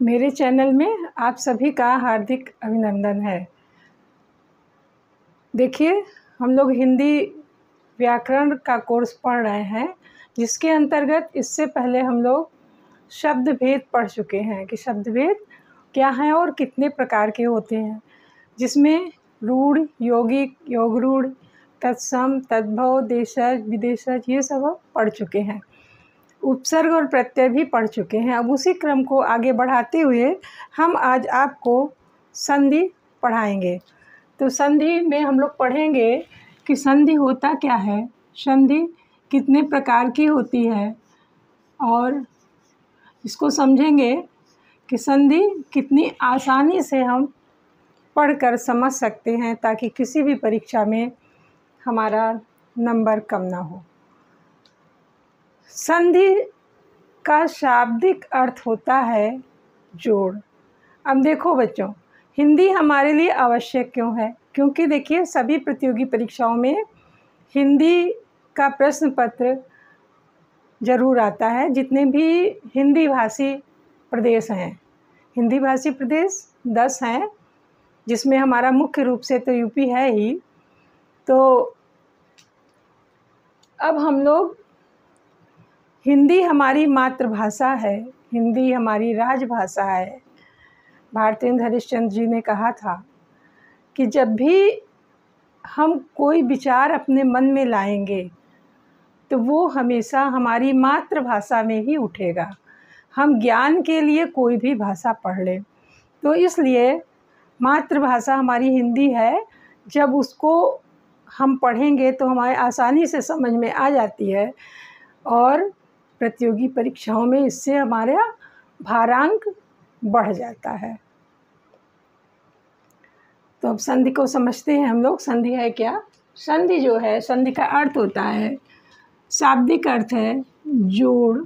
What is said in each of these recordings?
मेरे चैनल में आप सभी का हार्दिक अभिनंदन है। देखिए, हम लोग हिंदी व्याकरण का कोर्स पढ़ रहे हैं, जिसके अंतर्गत इससे पहले हम लोग शब्द भेद पढ़ चुके हैं कि शब्द भेद क्या हैं और कितने प्रकार के होते हैं, जिसमें रूढ़, यौगिक, योगरूढ़, तत्सम, तद्भव, देशज, विदेशज ये सब हम पढ़ चुके हैं। उपसर्ग और प्रत्यय भी पढ़ चुके हैं। अब उसी क्रम को आगे बढ़ाते हुए हम आज आपको संधि पढ़ाएंगे। तो संधि में हम लोग पढ़ेंगे कि संधि होता क्या है, संधि कितने प्रकार की होती है, और इसको समझेंगे कि संधि कितनी आसानी से हम पढ़कर समझ सकते हैं, ताकि किसी भी परीक्षा में हमारा नंबर कम ना हो। संधि का शाब्दिक अर्थ होता है जोड़। अब देखो बच्चों, हिंदी हमारे लिए आवश्यक क्यों है? क्योंकि देखिए, सभी प्रतियोगी परीक्षाओं में हिंदी का प्रश्न पत्र ज़रूर आता है। जितने भी हिंदी भाषी प्रदेश हैं, हिंदी भाषी प्रदेश 10 हैं, जिसमें हमारा मुख्य रूप से तो यूपी है ही। तो अब हम लोग, हिंदी हमारी मातृभाषा है, हिंदी हमारी राजभाषा है। भारतेंदु हरिश्चंद्र जी ने कहा था कि जब भी हम कोई विचार अपने मन में लाएंगे तो वो हमेशा हमारी मातृभाषा में ही उठेगा। हम ज्ञान के लिए कोई भी भाषा पढ़ लें, तो इसलिए मातृभाषा हमारी हिंदी है। जब उसको हम पढ़ेंगे तो हमारे आसानी से समझ में आ जाती है, और प्रतियोगी परीक्षाओं में इससे हमारा भारांक बढ़ जाता है। तो अब संधि को समझते हैं हम लोग। संधि है क्या? संधि जो है, संधि का अर्थ होता है, शाब्दिक अर्थ है जोड़,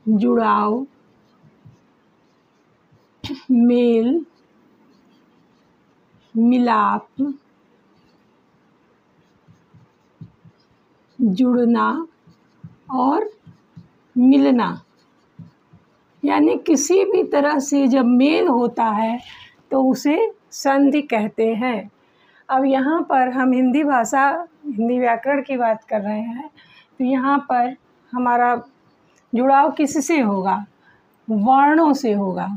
जुड़ाव, मेल, मिलाप, जुड़ना और मिलना। यानी किसी भी तरह से जब मेल होता है तो उसे संधि कहते हैं। अब यहाँ पर हम हिंदी भाषा, हिंदी व्याकरण की बात कर रहे हैं, तो यहाँ पर हमारा जुड़ाव किससे होगा? वर्णों से होगा।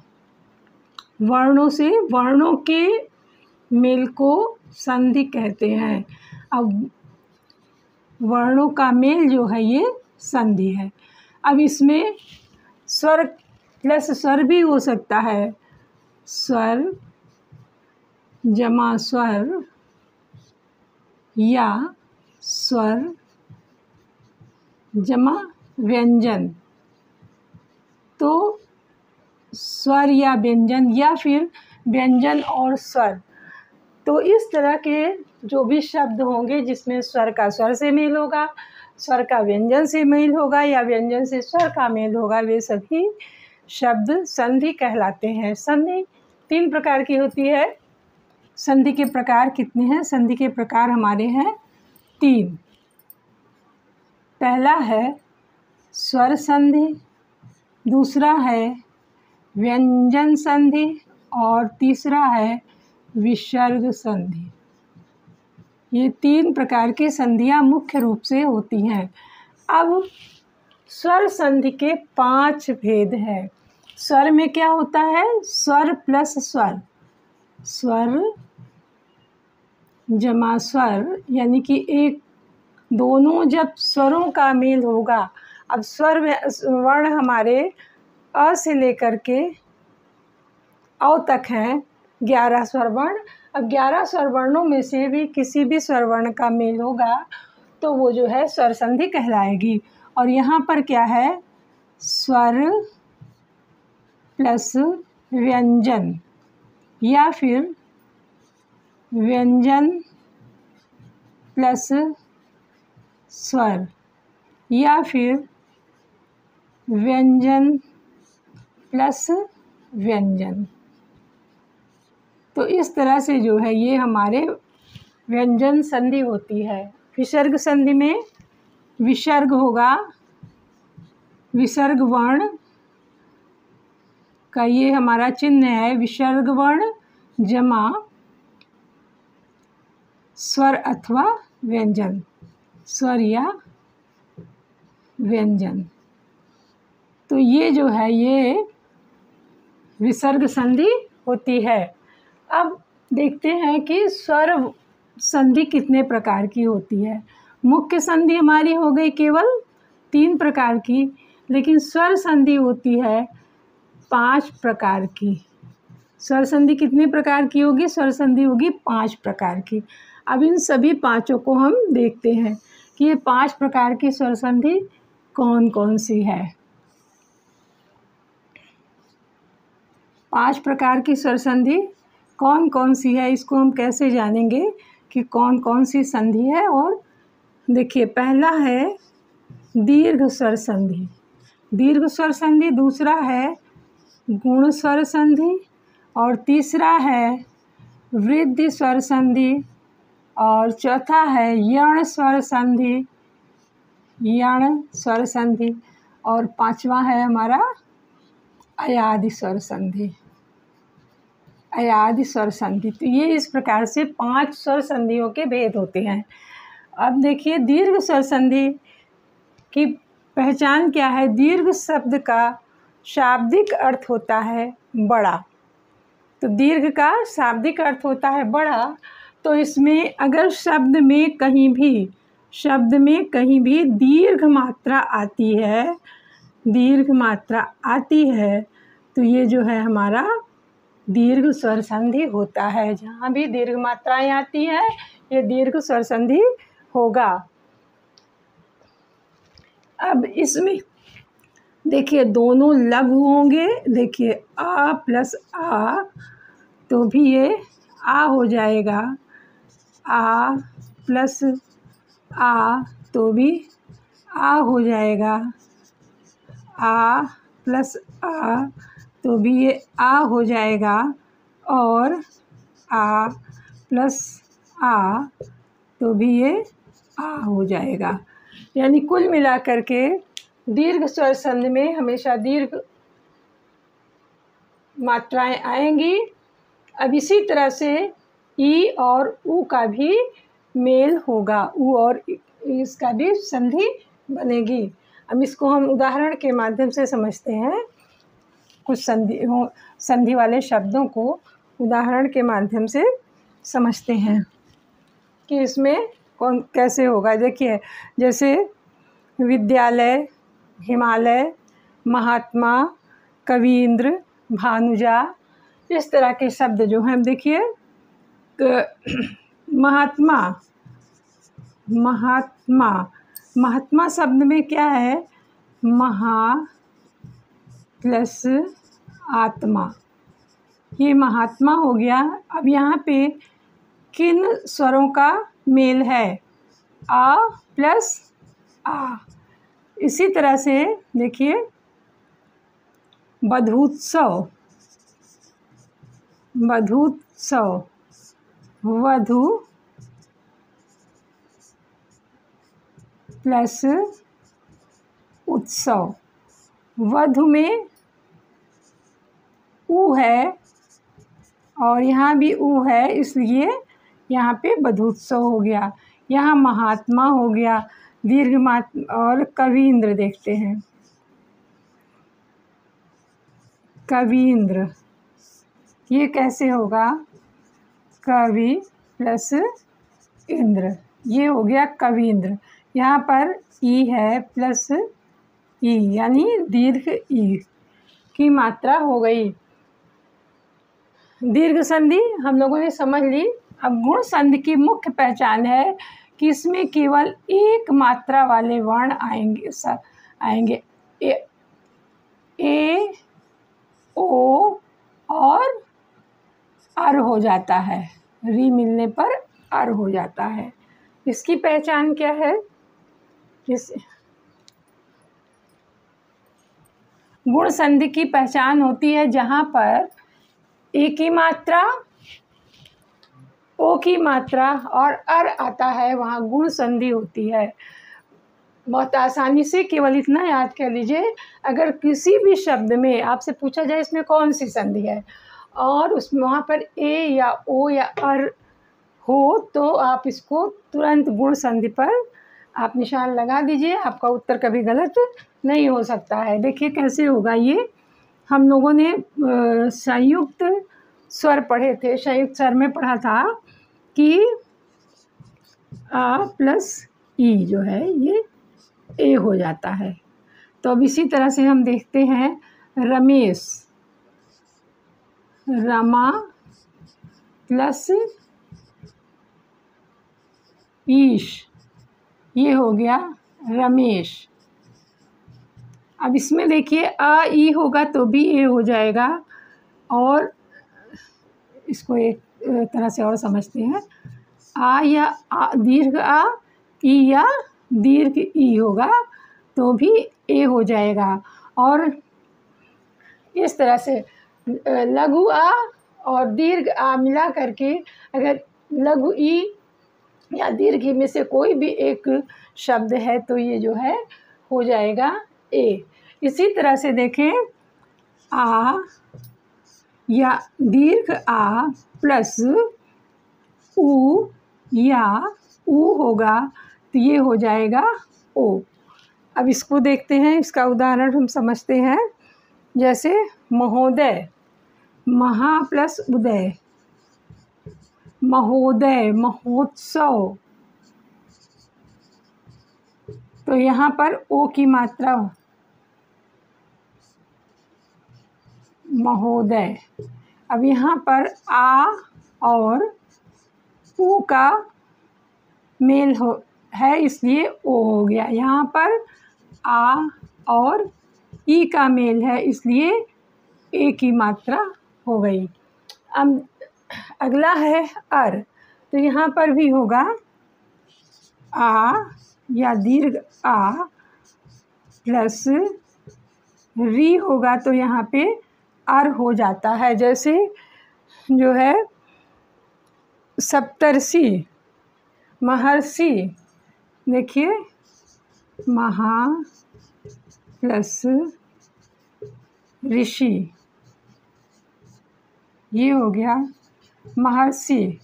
वर्णों से, वर्णों के मेल को संधि कहते हैं। अब वर्णों का मेल जो है ये संधि है। अब इसमें स्वर प्लस स्वर भी हो सकता है, स्वर जमा स्वर, या स्वर जमा व्यंजन। तो स्वर या व्यंजन, या फिर व्यंजन और स्वर। तो इस तरह के जो भी शब्द होंगे जिसमें स्वर का स्वर से मेल होगा, स्वर का व्यंजन से मेल होगा, या व्यंजन से स्वर का मेल होगा, वे सभी शब्द संधि कहलाते हैं। संधि 3 प्रकार की होती है। संधि के प्रकार कितने हैं? संधि के प्रकार हमारे हैं 3। पहला है स्वर संधि, दूसरा है व्यंजन संधि, और तीसरा है विसर्ग संधि। ये 3 प्रकार की संधियाँ मुख्य रूप से होती हैं। अब स्वर संधि के 5 भेद हैं। स्वर में क्या होता है? स्वर प्लस स्वर, स्वर जमा स्वर, यानी कि एक दोनों जब स्वरों का मेल होगा। अब स्वर वर्ण हमारे अ से लेकर के औ तक हैं 11 स्वर वर्ण। अब 11 स्वर वर्णों में से भी किसी भी स्वर वर्ण का मेल होगा तो वो जो है स्वर संधि कहलाएगी। और यहाँ पर क्या है? स्वर प्लस व्यंजन, या फिर व्यंजन प्लस स्वर, या फिर व्यंजन प्लस व्यंजन। तो इस तरह से जो है ये हमारे व्यंजन संधि होती है। विसर्ग संधि में विसर्ग होगा, विसर्ग वर्ण का ये हमारा चिन्ह है विसर्ग वर्ण जमा स्वर अथवा व्यंजन, स्वर या व्यंजन। तो ये जो है ये विसर्ग संधि होती है। अब देखते हैं कि स्वर संधि कितने प्रकार की होती है। मुख्य संधि हमारी हो गई केवल 3 प्रकार की, लेकिन स्वर संधि होती है 5 प्रकार की। स्वर संधि कितने प्रकार की होगी? स्वर संधि होगी 5 प्रकार की। अब इन सभी पांचों को हम देखते हैं कि ये 5 प्रकार की स्वर संधि कौन कौन सी है। 5 प्रकार की स्वर संधि कौन कौन सी है, इसको हम कैसे जानेंगे कि कौन कौन सी संधि है। और देखिए, पहला है दीर्घ स्वर संधि, दीर्घ स्वर संधि। दूसरा है गुण स्वर संधि, और तीसरा है वृद्धि स्वर संधि, और चौथा है यण स्वर संधि, यण स्वर संधि, और 5वां है हमारा अयादि स्वर संधि, अयादि स्वर संधि। तो ये इस प्रकार से 5 स्वर संधियों के भेद होते हैं। अब देखिए, दीर्घ स्वर संधि की पहचान क्या है? दीर्घ शब्द का शाब्दिक अर्थ होता है बड़ा। तो दीर्घ का शाब्दिक अर्थ होता है बड़ा। तो इसमें अगर शब्द में कहीं भी दीर्घ मात्रा आती है, दीर्घ मात्रा आती है, तो ये जो है हमारा दीर्घ स्वर संधि होता है। जहाँ भी दीर्घ मात्राएं आती हैं ये दीर्घ स्वर संधि होगा। अब इसमें देखिए दोनों लघु होंगे। देखिए आ प्लस आ, तो भी ये आ हो जाएगा। आ प्लस आ, तो भी आ हो जाएगा। आ प्लस आ, तो भी ये आ हो जाएगा। और आ प्लस आ, तो भी ये आ हो जाएगा। यानी कुल मिलाकर के दीर्घ स्वर संधि में हमेशा दीर्घ मात्राएं आएंगी। अब इसी तरह से ई और ऊ का भी मेल होगा, ऊ और इसका भी संधि बनेगी। अब इसको हम उदाहरण के माध्यम से समझते हैं। कुछ संधि वाले शब्दों को उदाहरण के माध्यम से समझते हैं कि इसमें कौन कैसे होगा। देखिए, जैसे विद्यालय, हिमालय, महात्मा, कवींद्र, भानुजा, इस तरह के शब्द जो हैं। देखिए महात्मा, महात्मा, महात्मा शब्द में क्या है? महा प्लस आत्मा, ये महात्मा हो गया। अब यहाँ पे किन स्वरों का मेल है? आ प्लस आ। इसी तरह से देखिए बधूत्सव, बधूत्सव, वधु प्लस उत्सव। वधु में ऊ है और यहाँ भी ऊ है, इसलिए यहाँ पे बधूत्सव हो गया। यहाँ महात्मा हो गया दीर्घ मात्रा। और कवींद्र देखते हैं, कवींद्र, ये कैसे होगा? कवि प्लस इंद्र, ये हो गया कवींद्र। यहाँ पर ई है प्लस ई, यानी दीर्घ ई की मात्रा हो गई। दीर्घ संधि हम लोगों ने समझ ली। अब गुण संधि की मुख्य पहचान है कि इसमें केवल एक मात्रा वाले वर्ण आएंगे ए, ओ और अर हो जाता है। री मिलने पर अर हो जाता है। इसकी पहचान क्या है? गुण संधि की पहचान होती है जहाँ पर ए की मात्रा, ओ की मात्रा और अर आता है, वहाँ गुण संधि होती है। बहुत आसानी से केवल इतना याद कर लीजिए, अगर किसी भी शब्द में आपसे पूछा जाए इसमें कौन सी संधि है और उसमें वहाँ पर ए या ओ या अर हो, तो आप इसको तुरंत गुण संधि पर आप निशान लगा दीजिए, आपका उत्तर कभी गलत नहीं हो सकता है। देखिए कैसे होगा ये। हम लोगों ने संयुक्त स्वर पढ़े थे, संयुक्त स्वर में पढ़ा था कि आ प्लस ई जो है ये ए हो जाता है। तो अब इसी तरह से हम देखते हैं रमेश, रमा प्लस ईश, ये हो गया रमेश। अब इसमें देखिए आ ई होगा तो भी ए हो जाएगा, और इसको एक तरह से और समझते हैं, आ या दीर्घ आ, ई या दीर्घ ई होगा तो भी ए हो जाएगा। और इस तरह से लघु आ और दीर्घ आ मिला करके अगर लघु ई या दीर्घ ई में से कोई भी एक शब्द है तो ये जो है हो जाएगा ए। इसी तरह से देखें, आ या दीर्घ आ प्लस ऊ या ऊ होगा तो ये हो जाएगा ओ। अब इसको देखते हैं, इसका उदाहरण हम समझते हैं। जैसे महोदय, महा प्लस उदय, महोदय, महोत्सव, तो यहाँ पर ओ की मात्रा महोदय। अब यहाँ पर आ और ऊ का मेल है इसलिए ओ हो गया। यहाँ पर आ और ई का मेल है इसलिए ए की मात्रा हो गई। अब अगला है अर, तो यहाँ पर भी होगा आ या दीर्घ आ प्लस री होगा तो यहाँ पे अर हो जाता है। जैसे जो है सप्तर्षि, महर्षि, देखिए महा प्लस ऋषि, ये हो गया महर्षि।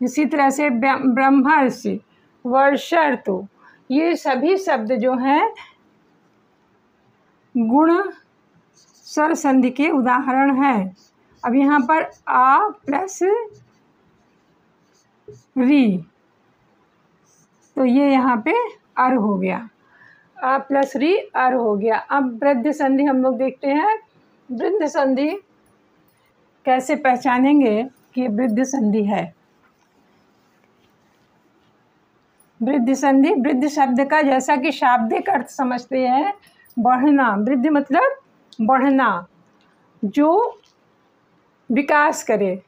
इसी तरह से ब्रह्मर्षि, वर्षर्तु, ये सभी शब्द जो हैं गुण स्वर संधि के उदाहरण हैं। अब यहाँ पर आ प्लस री, तो ये यहाँ पे अर हो गया, आ प्लस री अर हो गया। अब वृद्ध संधि हम लोग देखते हैं। वृद्ध संधि कैसे पहचानेंगे कि वृद्ध संधि है। वृद्ध संधि, वृद्ध शब्द का जैसा कि शाब्दिक अर्थ समझते हैं बढ़ना, वृद्ध मतलब बढ़ना, जो विकास करे,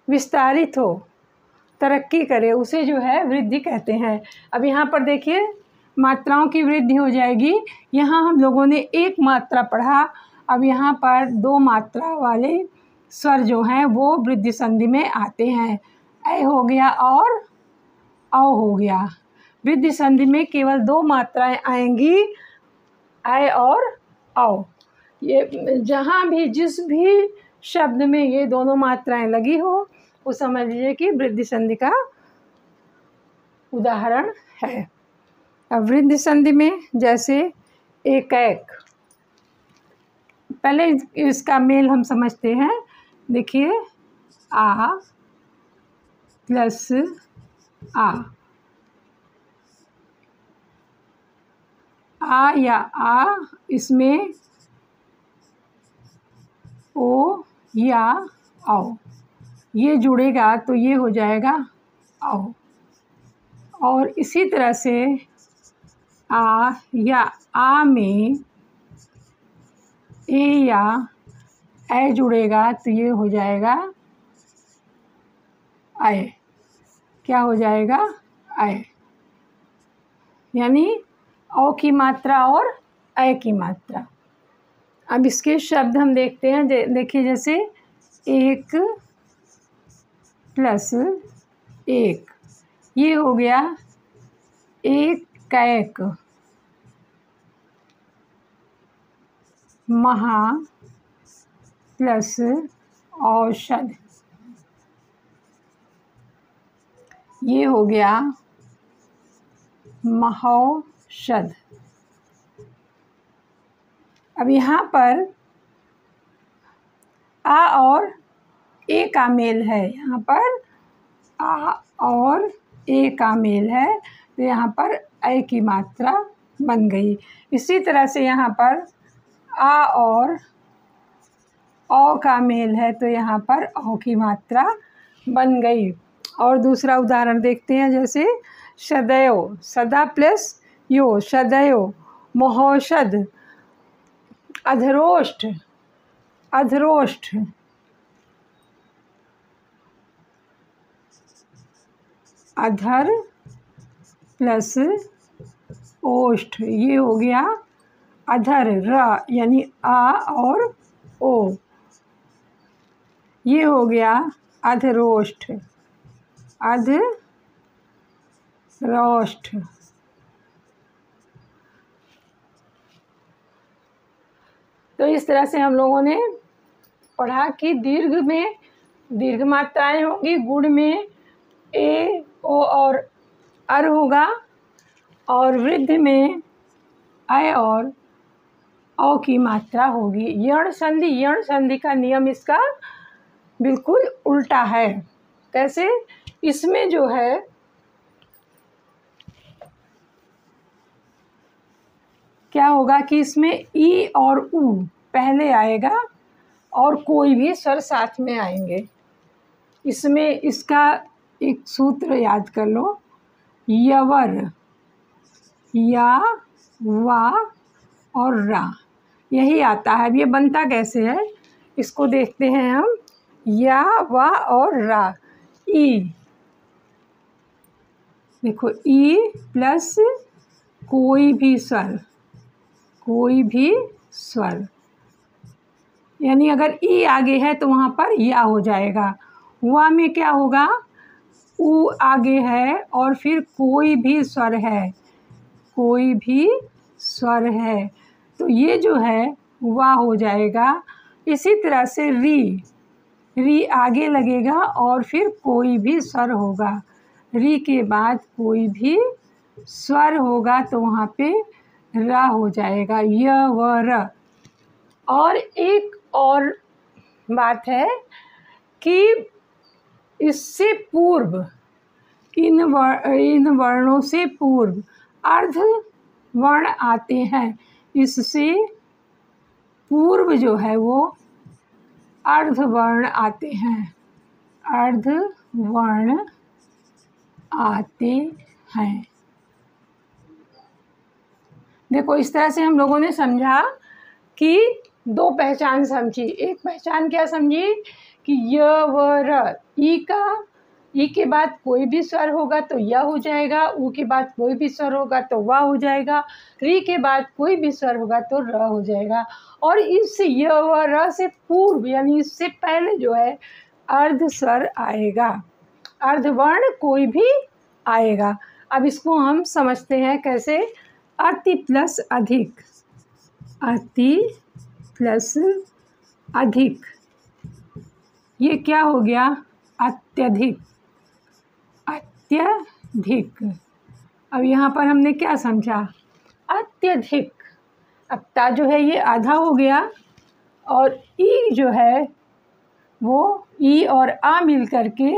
विस्तारित हो, तरक्की करे, उसे जो है वृद्धि कहते हैं। अब यहाँ पर देखिए मात्राओं की वृद्धि हो जाएगी। यहाँ हम लोगों ने एक मात्रा पढ़ा, अब यहाँ पर दो मात्रा वाले स्वर जो हैं वो वृद्धि संधि में आते हैं। ऐ हो गया और औ हो गया। वृद्धि संधि में केवल दो मात्राएं आएंगी, ऐ और औ। ये जहाँ भी जिस भी शब्द में ये दोनों मात्राएं लगी हो वो समझ लीजिए कि वृद्धि संधि का उदाहरण है। अब वृद्धि संधि में जैसे एक, पहले इसका मेल हम समझते हैं। देखिए आ प्लस आ या आ, इसमें ओ या औ, ये जुड़ेगा तो ये हो जाएगा औ। और इसी तरह से आ या आ में ए या ऐ जुड़ेगा तो ये हो जाएगा ऐ। क्या हो जाएगा? ऐ। यानी औ की मात्रा और ऐ की मात्रा। अब इसके शब्द हम देखते हैं। देखिए जैसे एक प्लस एक, ये हो गया एक कैक, महा प्लस औषध, ये हो गया महौषध। अब यहाँ पर आ और ए का मेल है, यहाँ पर आ और ए का मेल है, तो यहाँ पर ए की मात्रा बन गई। इसी तरह से यहाँ पर आ और औ का मेल है, तो यहाँ पर औ की मात्रा बन गई। और दूसरा उदाहरण देखते हैं, जैसे सदैव, सदा प्लस यो, सदैव, महौषध, अधरोष्ठ, अधरोष्ठ, अधर प्लस ओष्ठ, ये हो गया अधर, र यानी आ और ओ, ये हो गया अधरोष्ठ, अधरोष्ठ। तो इस तरह से हम लोगों ने पढ़ा कि दीर्घ में दीर्घ मात्राएं होंगी, गुण में ए, ओ और अर होगा, और वृद्ध में अ और औ की मात्रा होगी। यण संधि, यण संधि का नियम इसका बिल्कुल उल्टा है। कैसे? इसमें जो है क्या होगा कि इसमें ई और ऊ पहले आएगा और कोई भी स्वर साथ में आएंगे। इसमें इसका एक सूत्र याद कर लो, यवर, या, वा और रा, यही आता है। अब ये बनता कैसे है इसको देखते हैं हम। या, वा और रा, ई, देखो ई प्लस कोई भी स्वर, कोई भी स्वर, यानी अगर ई आगे है तो वहाँ पर या हो जाएगा। वा में क्या होगा, ऊ आगे है और फिर कोई भी स्वर है, कोई भी स्वर है, तो ये जो है वा हो जाएगा। इसी तरह से री, री आगे लगेगा और फिर कोई भी स्वर होगा, री के बाद कोई भी स्वर होगा तो वहाँ पे रा हो जाएगा, य व र। और एक और बात है कि इससे पूर्व इन वर्णों से पूर्व अर्ध वर्ण आते हैं। इससे पूर्व जो है वो अर्ध वर्ण आते हैं, अर्ध वर्ण आते हैं। देखो इस तरह से हम लोगों ने समझा कि दो पहचान समझी। एक पहचान क्या समझी कि य व र, ई के बाद कोई भी स्वर होगा तो य हो जाएगा, ऊ के बाद कोई भी स्वर होगा तो वा हो जाएगा, री के बाद कोई भी स्वर होगा तो र हो जाएगा। और इस य व र से पूर्व यानी इससे पहले जो है अर्ध स्वर आएगा, अर्धवर्ण कोई भी आएगा। अब इसको हम समझते हैं कैसे। अति प्लस अधिक, अति प्लस अधिक, ये क्या हो गया, अत्यधिक, अत्यधिक। अब यहाँ पर हमने क्या समझा, अत्यधिक। अब ता जो है ये आधा हो गया और ई जो है वो ई और आ मिल करके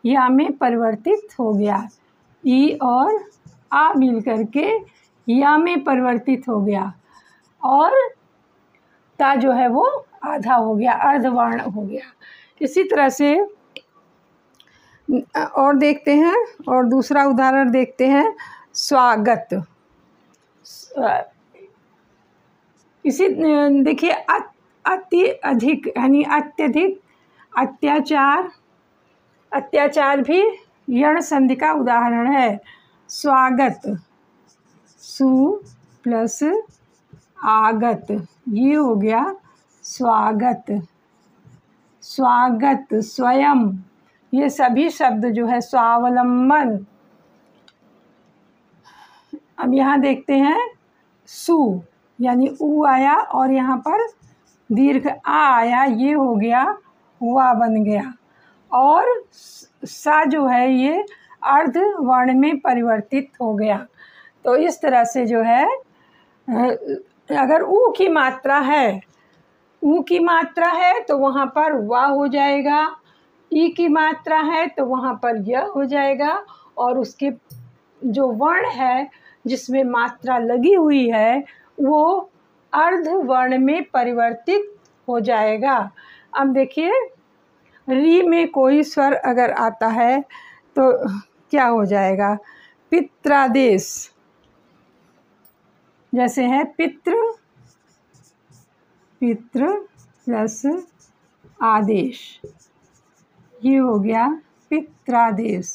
या में परिवर्तित हो गया, ई और आ मिल करके या में परिवर्तित हो गया और ता जो है वो आधा हो गया, अर्धवर्ण हो गया। इसी तरह से और देखते हैं, और दूसरा उदाहरण देखते हैं, स्वागत। इसी देखिए अति अधिक यानी अत्यधिक, अत्याचार, अत्याचार भी यण संधि का उदाहरण है। स्वागत, सु प्लस आगत, ये हो गया स्वागत। स्वागत, स्वयं, ये सभी शब्द जो है, स्वावलंबन, अब यहाँ देखते हैं सु, यानी ऊ आया और यहाँ पर दीर्घ आ आया, ये हो गया वा बन गया। और सा जो है ये अर्ध वर्ण में परिवर्तित हो गया। तो इस तरह से जो है अगर ऊ की मात्रा है, ऊ की मात्रा है तो वहाँ पर वा हो जाएगा, ई की मात्रा है तो वहाँ पर य हो जाएगा, और उसके जो वर्ण है जिसमें मात्रा लगी हुई है वो अर्ध वर्ण में परिवर्तित हो जाएगा। अब देखिए री में कोई स्वर अगर आता है तो क्या हो जाएगा, पित्रादेश, जैसे है पितृ, पितृ प्लस आदेश, ये हो गया पित्रादेश,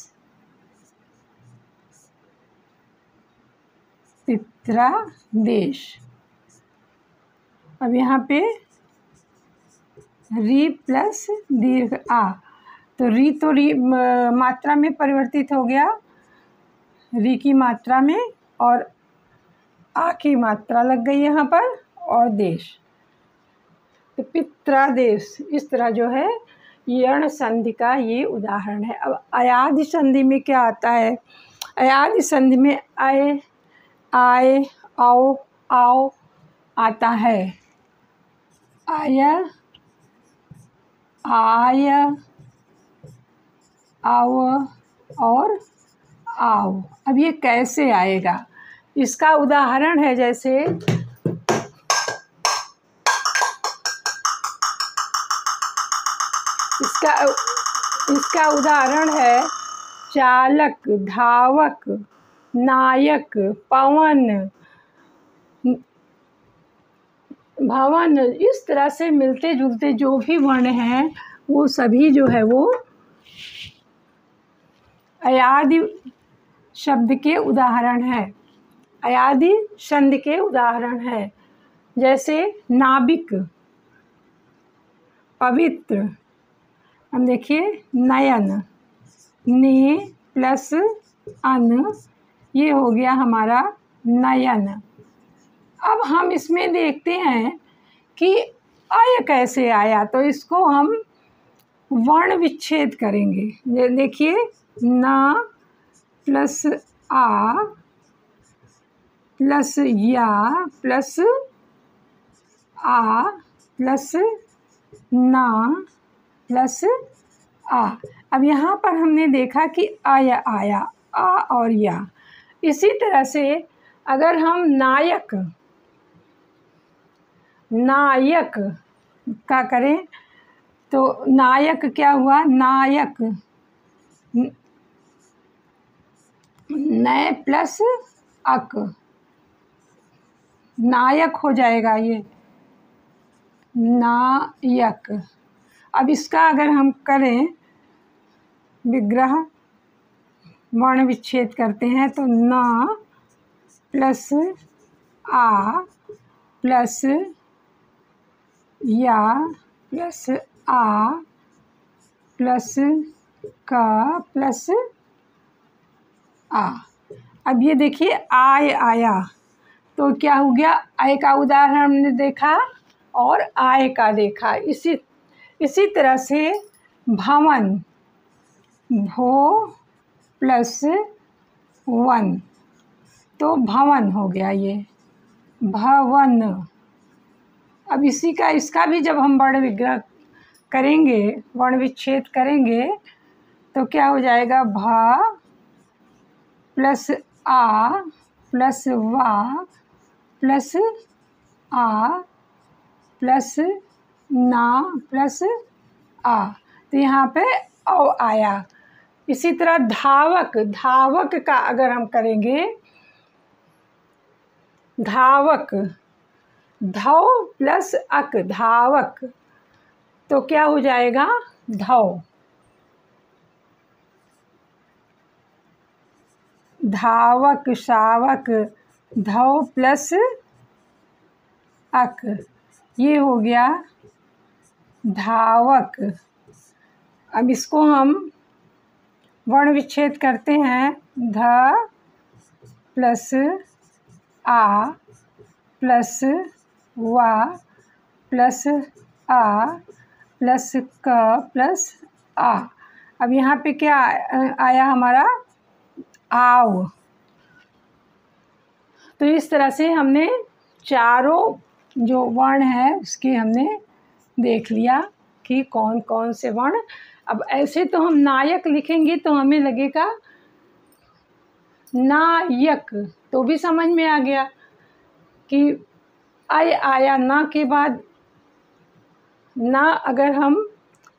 पित्रादेश। अब यहाँ पे री प्लस दीर्घ आ, तो री तो री मात्रा में परिवर्तित हो गया, री की मात्रा में, और आ की मात्रा लग गई यहाँ पर, और देश, तो पित्रादेश। इस तरह जो है यण संधि का ये उदाहरण है। अब अयादि संधि में क्या आता है, अयादि संधि में आए, आए, आओ, आओ आता है, आय, आय, आओ और आओ। अब ये कैसे आएगा, इसका उदाहरण है जैसे इसका उदाहरण है चालक, धावक, नायक, पवन, भवन। इस तरह से मिलते जुलते जो भी वर्ण हैं वो सभी जो है वो अयादि शब्द के उदाहरण है, अयादि संधि के उदाहरण है। जैसे नाविक, पवित्र, हम देखिए नयन, ने प्लस अन, ये हो गया हमारा नयन। अब हम इसमें देखते हैं कि आय कैसे आया, तो इसको हम वर्ण विच्छेद करेंगे। देखिए ना प्लस आ प्लस या प्लस आ प्लस ना प्लस आ। अब यहाँ पर हमने देखा कि आया आया, आ और या। इसी तरह से अगर हम नायक, नायक का करें तो नायक क्या हुआ, नायक, नए प्लस अक, नायक हो जाएगा ये, नायक। अब इसका अगर हम करें विग्रह वर्ण विच्छेद करते हैं तो ना प्लस आ प्लस या प्लस आ प्लस का प्लस आ। अब ये देखिए आय आया, तो क्या हो गया, आय का उदाहरण हमने देखा और आय का देखा। इसी तरह से भवन, भो प्लस वन, तो भवन हो गया ये, भवन। अब इसका भी जब हम वर्ण विग्रह करेंगे, वर्ण विच्छेद करेंगे, तो क्या हो जाएगा, भ प्लस आ प्लस वा प्लस आ प्लस ना प्लस आ, तो यहाँ पे औ आया। इसी तरह धावक, धावक का अगर हम करेंगे, धावक, धौ प्लस अक, धावक, तो क्या हो जाएगा, धौ। धावक, शावक, धौ प्लस अक, ये हो गया धावक। अब इसको हम वर्ण विच्छेद करते हैं, ध प्लस आ प्लस वा प्लस आ प्लस क प्लस आ। अब यहाँ पे क्या आया हमारा? आव। तो इस तरह से हमने चारों जो वर्ण है उसके हमने देख लिया कि कौन कौन से वर्ण। अब ऐसे तो हम नायक लिखेंगे तो हमें लगेगा नायक, तो भी समझ में आ गया कि आय आया ना के बाद ना अगर हम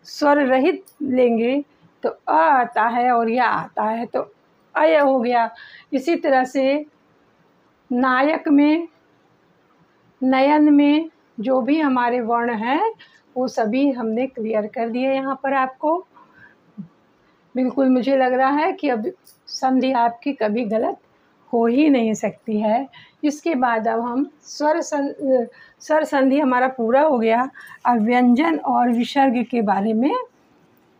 स्वर रहित लेंगे तो अ आता है और या आता है तो अय हो गया। इसी तरह से नायक में, नयन में जो भी हमारे वर्ण हैं वो सभी हमने क्लियर कर दिए यहाँ पर आपको। बिल्कुल मुझे लग रहा है कि अब संधि आपकी कभी गलत हो ही नहीं सकती है। इसके बाद अब हम स्वर संधि हमारा पूरा हो गया। अब व्यंजन और विसर्ग के बारे में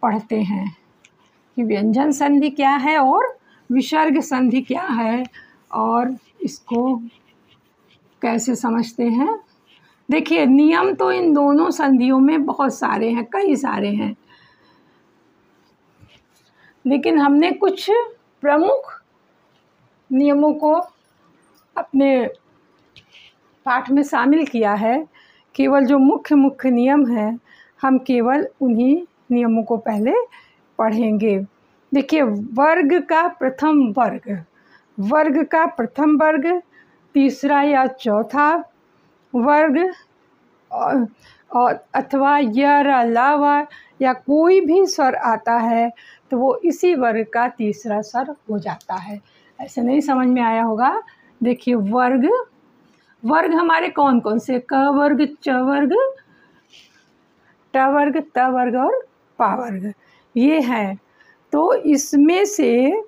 पढ़ते हैं कि व्यंजन संधि क्या है और विसर्ग संधि क्या है और इसको कैसे समझते हैं। देखिए, नियम तो इन दोनों संधियों में बहुत सारे हैं, कई सारे हैं, लेकिन हमने कुछ प्रमुख नियमों को अपने पाठ में शामिल किया है। केवल जो मुख्य मुख्य नियम हैं हम केवल उन्हीं नियमों को पहले पढ़ेंगे। देखिए, वर्ग का प्रथम वर्ग, वर्ग का प्रथम वर्ग, तीसरा या चौथा वर्ग और अथवा य लावा या कोई भी स्वर आता है तो वो इसी वर्ग का तीसरा स्वर हो जाता है। ऐसे नहीं समझ में आया होगा। देखिए, वर्ग, वर्ग हमारे कौन कौन से? क वर्ग, च वर्ग, ट वर्ग, त वर्ग और पा वर्ग, ये हैं। तो इसमें से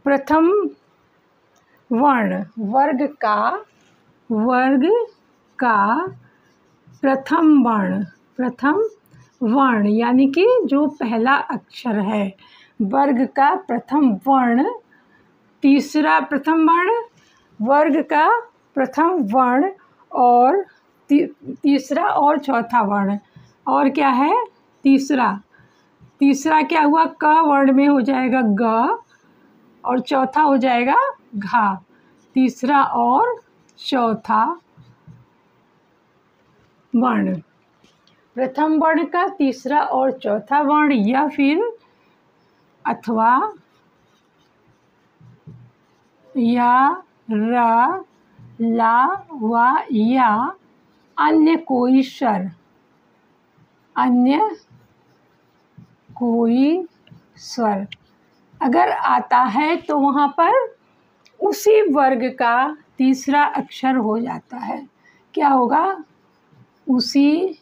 प्रथम वर्ण, वर्ग का प्रथम वर्ण यानी कि जो पहला अक्षर है, वर्ग का प्रथम वर्ण, तीसरा प्रथम वर्ण, वर्ग का प्रथम वर्ण और तीसरा और चौथा वर्ण। और क्या है? तीसरा क्या हुआ? क वर्ण में हो जाएगा ग और चौथा हो जाएगा घा। तीसरा और चौथा वर्ण, प्रथम वर्ण का तीसरा और चौथा वर्ण या फिर अथवा या रा ला वा या अन्य कोई स्वर अगर आता है तो वहाँ पर उसी वर्ग का तीसरा अक्षर हो जाता है। क्या होगा? उसी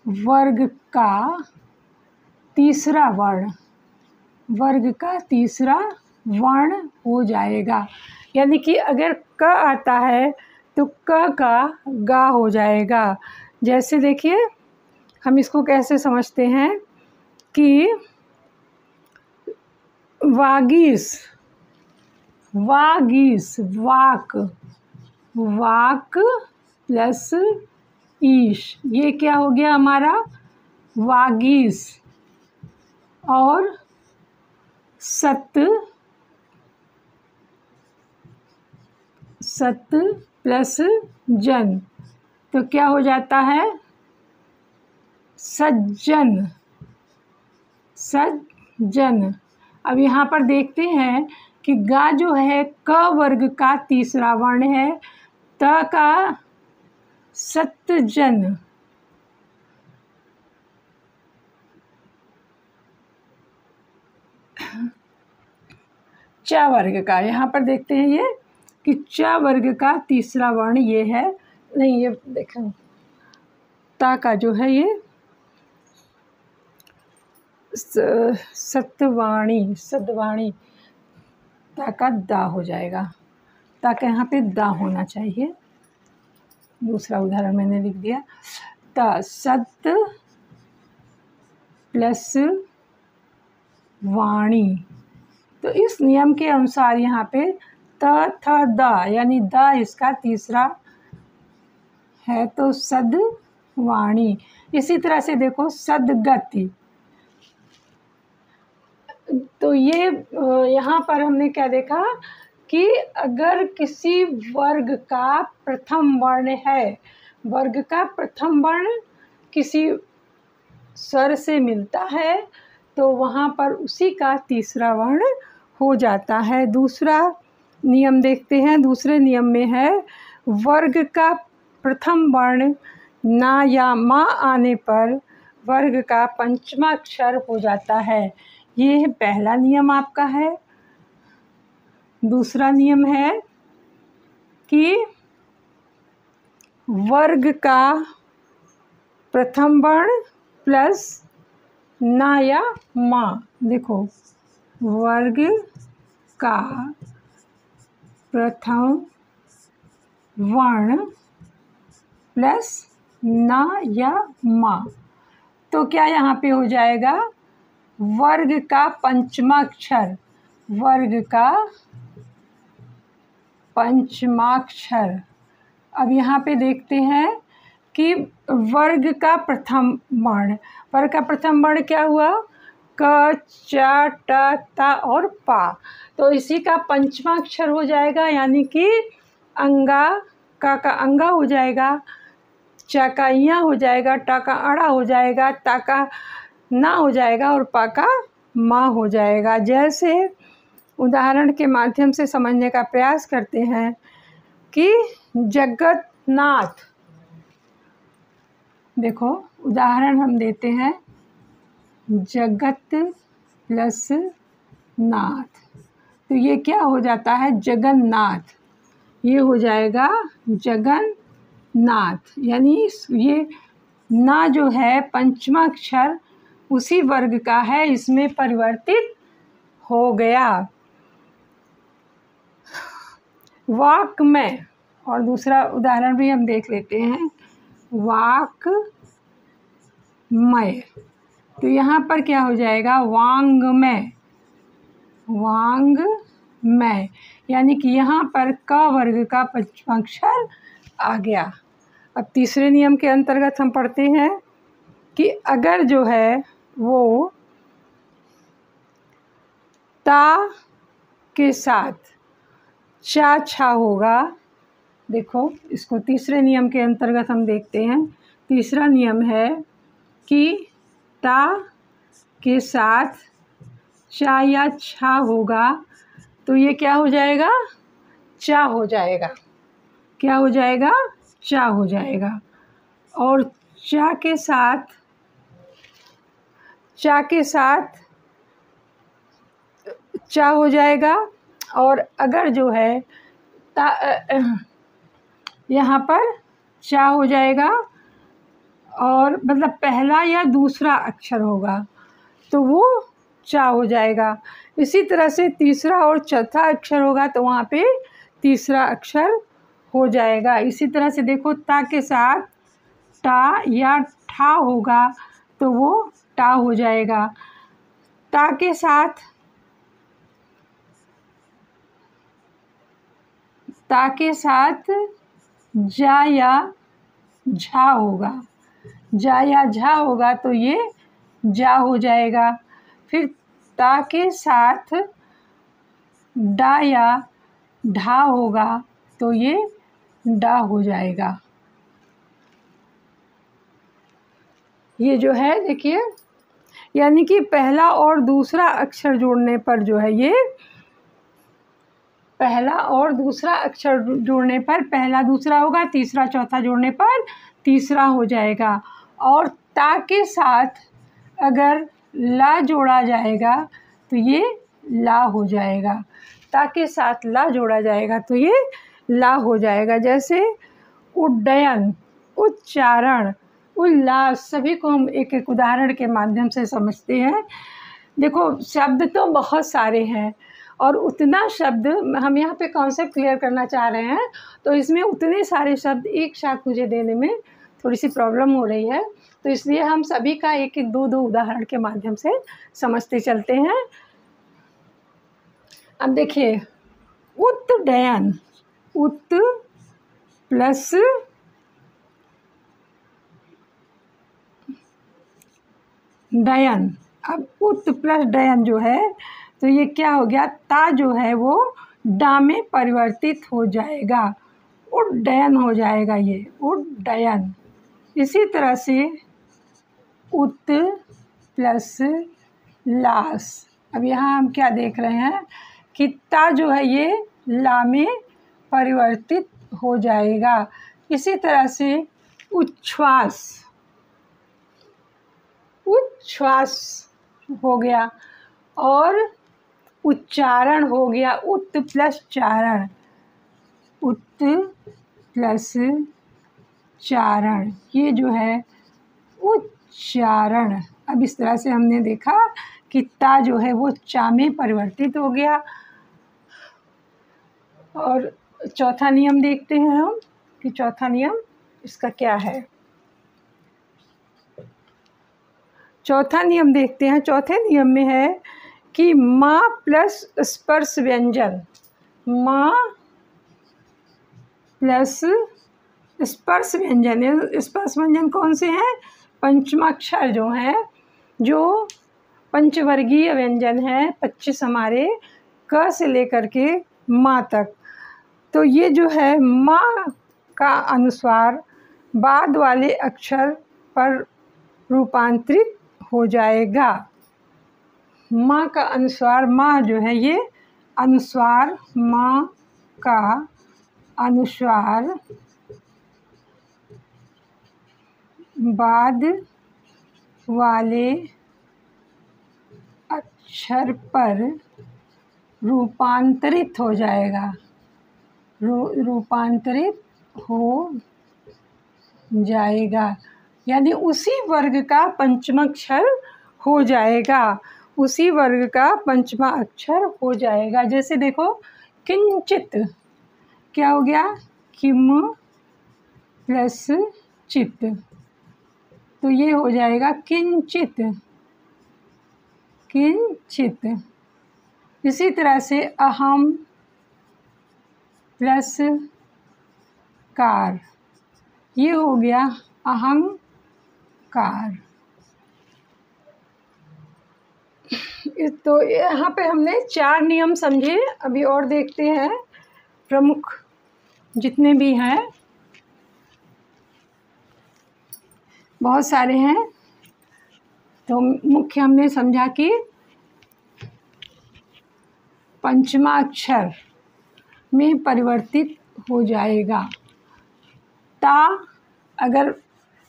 वर्ग का तीसरा वर्ण, वर्ग का तीसरा वर्ण हो जाएगा। यानी कि अगर क आता है तो क का गा हो जाएगा। जैसे देखिए, हम इसको कैसे समझते हैं कि वागीस, वाक प्लस ईश, ये क्या हो गया हमारा? वागीस। और सत प्लस जन तो क्या हो जाता है? सज्जन। अब यहाँ पर देखते हैं कि गा जो है क वर्ग का तीसरा वर्ण है, त का सत्जन, च वर्ग का, यहाँ पर देखते हैं ये कि च वर्ग का तीसरा वर्ण ये है, नहीं ये देखें ता का जो है ये सदवाणी, ता का दा हो जाएगा, ता का यहाँ पे दा होना चाहिए। दूसरा उदाहरण मैंने लिख दिया, ता सत प्लस वाणी। तो इस नियम के अनुसार यहाँ पे त थ द यानी द इसका तीसरा है तो सद्वाणी। इसी तरह से देखो सद्गति। तो ये यहाँ पर हमने क्या देखा कि अगर किसी वर्ग का प्रथम वर्ण है, वर्ग का प्रथम वर्ण किसी स्वर से मिलता है तो वहाँ पर उसी का तीसरा वर्ण हो जाता है। दूसरा नियम देखते हैं। दूसरे नियम में है वर्ग का प्रथम वर्ण ना या मा आने पर वर्ग का पंचमा अक्षर हो जाता है। ये पहला नियम आपका है। दूसरा नियम है कि वर्ग का प्रथम वर्ण प्लस ना या मा। देखो वर्ग का प्रथम वर्ण प्लस ना या मा, तो क्या यहाँ पे हो जाएगा वर्ग का पंचमाक्षर, वर्ग का पंचमाक्षर। अब यहाँ पे देखते हैं कि वर्ग का प्रथम वर्ण, वर्ग का प्रथम वर्ण क्या हुआ, क च ट ता और पा, तो इसी का पंचमाक्षर हो जाएगा, यानी कि अंगा का अंगा हो जाएगा, च का इया हो जाएगा, ट का अड़ा हो जाएगा, ता का ना हो जाएगा और पा का मा हो जाएगा। जैसे उदाहरण के माध्यम से समझने का प्रयास करते हैं कि जगन्नाथ। देखो उदाहरण हम देते हैं, जगत प्लस नाथ, तो ये क्या हो जाता है जगन्नाथ, ये हो जाएगा जगन्नाथ। यानी ये ना जो है पंचमाक्षर उसी वर्ग का है, इसमें परिवर्तित हो गया। वाक्मय, और दूसरा उदाहरण भी हम देख लेते हैं, वाक्मय, तो यहाँ पर क्या हो जाएगा वांग्मय, वांग्मय, यानी कि यहाँ पर क वर्ग का पंचमाक्षर आ गया। अब तीसरे नियम के अंतर्गत हम पढ़ते हैं कि अगर जो है वो ता के साथ चा छा होगा, देखो इसको तीसरे नियम के अंतर्गत हम देखते हैं। तीसरा नियम है कि ता के साथ चा या छा होगा तो ये क्या हो जाएगा चा हो जाएगा, क्या हो जाएगा चा हो जाएगा। और चा के साथ चा हो जाएगा, और अगर जो है यहाँ पर चा हो जाएगा और मतलब पहला या दूसरा अक्षर होगा तो वो चा हो जाएगा। इसी तरह से तीसरा और चौथा अक्षर होगा तो वहाँ पे तीसरा अक्षर हो जाएगा। इसी तरह से देखो ता के साथ टा या ठा होगा तो वो टा हो जाएगा। ता के साथ जा या झा होगा, जा या झा होगा तो ये जा हो जाएगा। फिर ता के साथ डा या ढा होगा तो ये डा हो जाएगा। ये जो है देखिए, यानी कि पहला और दूसरा अक्षर जोड़ने पर जो है ये पहला और दूसरा अक्षर जोड़ने पर पहला दूसरा होगा, तीसरा चौथा जोड़ने पर तीसरा हो जाएगा। और ता के साथ अगर ला जोड़ा जाएगा तो ये ला हो जाएगा, ता के साथ ला जोड़ा जाएगा तो ये ला हो जाएगा। जैसे उड्डयन, उच्चारण, उल्लास, सभी को हम एक एक उदाहरण के माध्यम से समझते हैं। देखो शब्द तो बहुत सारे हैं और उतना शब्द हम यहाँ पे कॉन्सेप्ट क्लियर करना चाह रहे हैं तो इसमें उतने सारे शब्द एक साथ मुझे देने में थोड़ी सी प्रॉब्लम हो रही है, तो इसलिए हम सभी का एक एक दो दो उदाहरण के माध्यम से समझते चलते हैं। अब देखिए उत्डयन, उत प्लस डयन। अब उत प्लस डयन जो है तो ये क्या हो गया, ता जो है वो डा में परिवर्तित हो जाएगा, उड्डयन हो जाएगा, ये उड्डयन। इसी तरह से उत प्लस लास। अब यहाँ हम क्या देख रहे हैं कि ता जो है ये ला में परिवर्तित हो जाएगा। इसी तरह से उच्छ्वास, उच्छ्वास हो गया, और उच्चारण हो गया उत प्लस चारण, उत प्लस चारण, ये जो है उच्चारण। अब इस तरह से हमने देखा कि ता जो है वो चा में परिवर्तित हो गया। और चौथा नियम देखते हैं हम कि चौथा नियम इसका क्या है। चौथा नियम देखते हैं। चौथे नियम में है कि माँ प्लस स्पर्श व्यंजन, माँ प्लस स्पर्श व्यंजन। स्पर्श व्यंजन कौन से हैं, पंचमाक्षर जो हैं, जो पंचवर्गीय व्यंजन है, 25 हमारे क से लेकर के माँ तक। तो ये जो है माँ का अनुस्वार बाद वाले अक्षर पर रूपांतरित हो जाएगा। माँ का अनुस्वार, माँ जो है ये अनुस्वार, माँ का अनुस्वार बाद वाले अक्षर पर रूपांतरित हो जाएगा, रूपांतरित हो जाएगा, यानी उसी वर्ग का पंचम अक्षर हो जाएगा, उसी वर्ग का पंचमा अक्षर हो जाएगा। जैसे देखो किंचित, क्या हो गया, किम प्लस चित, तो ये हो जाएगा किंचित, किंचित। इसी तरह से अहम प्लस कार, ये हो गया अहंकार। तो यहाँ पे हमने 4 नियम समझे। अभी और देखते हैं प्रमुख जितने भी हैं, बहुत सारे हैं। तो मुख्य हमने समझा कि पंचमा अक्षर में परिवर्तित हो जाएगा। ता अगर